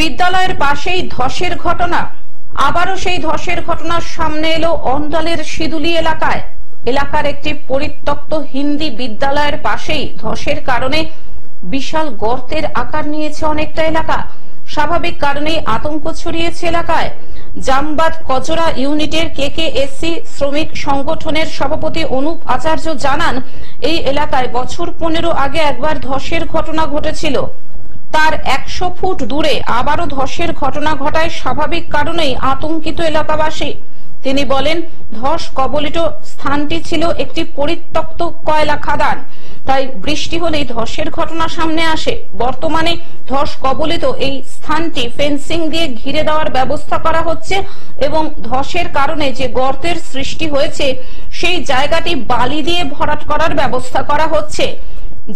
বিদ্যালয়ের পাশেই ধসের ঘটনা। আবারও সেই ধসের ঘটনার সামনে এলো অন্ডালের সিদুলি এলাকার একটি পরিত্যক্ত হিন্দি বিদ্যালয়ের পাশেই ধসের কারণে বিশাল গর্তের আকার নিয়েছে অনেকটা এলাকা। স্বাভাবিক কারণেই আতঙ্ক ছড়িয়েছে এলাকায়। জামবাদ কচরা ইউনিটের কেকেএসসি শ্রমিক সংগঠনের সভাপতি অনুপ আচার্য জানান, এই এলাকায় বছর 15 আগে একবার ধসের ঘটনা ঘটেছিল। তার 100 ফুট দূরে আবারও ধসের ঘটনা ঘটায় স্বাভাবিক কারণেই আতঙ্কিত এলাকাবাসী। তিনি বলেন, ধস কবলিত স্থানটি ছিল একটি পরিত্যক্ত কয়লা খাদান, তাই বৃষ্টি হলেই ধসের ঘটনা সামনে আসে। বর্তমানে ধস কবলিত এই স্থানটি ফেন্সিং দিয়ে ঘিরে দেওয়ার ব্যবস্থা করা হচ্ছে এবং ধসের কারণে যে গর্তের সৃষ্টি হয়েছে সেই জায়গাটি বালি দিয়ে ভরাট করার ব্যবস্থা করা হচ্ছে।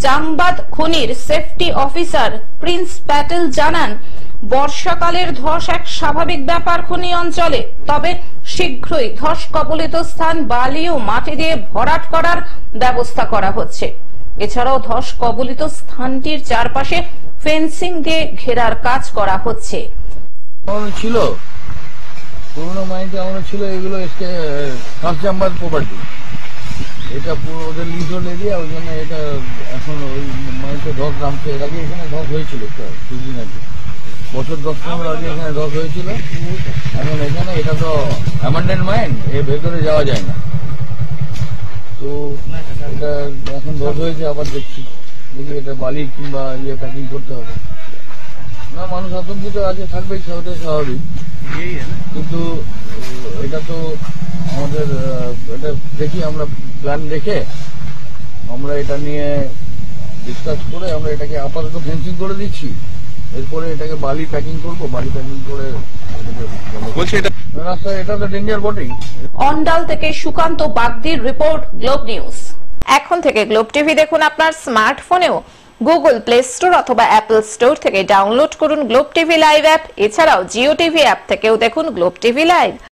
জামবাদ খনির সেফটি অফিসার প্রিন্স প্যাটেল জানান, বর্ষাকালের ধস এক স্বাভাবিক ব্যাপার খনি অঞ্চলে, তবে শীঘ্রই ধস কবলিত স্থান বালি ও মাটি দিয়ে ভরাট করার ব্যবস্থা করা হচ্ছে। এছাড়াও ধস কবলিত স্থানটির চারপাশে ফেন্সিং দিয়ে ঘেরার কাজ করা হচ্ছে। ছিল পুরোনো মাইন্ডে আমরা ছিল, এগুলো জামবাদ প্রপার্টি, এটা পুরো ওদের লিজল এরিয়া, ওই জন্য এটা এখন ওই মাইন্ডে ধস নামছে। এর আগে এখানে ধস হয়েছিল কিছুদিন আগে, বছর 10-15 আগে এখানে ধস হয়েছিল। এখন এখানে এটা তো অ্যাবান্ডেন্ট মাইন, এর ভেতরে যাওয়া যায় না, তো এটা এখন ধস হয়েছে। আবার দেখি এটা বালি কিংবা প্যাকিং করতে হবে না। মানুষ আতঙ্কিত আছে, থাকবেই, ওটাই স্বাভাবিক। কিন্তু এটা তো আমাদের এটা দেখি আমরা প্ল্যান দেখে আমরা এটা নিয়ে ডিসকাস করে আমরা এটাকে আপাতত ফেন্সিং করে দিচ্ছি। এরপরে এটাকে বালি প্যাকিং করবো, বালি প্যাকিং করে রাস্তায়। এটা তো ডেঞ্জার বটেই। অন্ডাল থেকে সুকান্ত বাগদির রিপোর্ট, গ্লোব নিউজ। এখন থেকে গ্লোব টিভি দেখুন আপনার স্মার্টফোনেও। গুগল প্লে স্টোর অথবা অ্যাপল স্টোর থেকে ডাউনলোড করুন গ্লোব টিভি লাইভ অ্যাপ। এছাড়াও জিও টিভি অ্যাপ থেকেও দেখুন গ্লোব টিভি লাইভ।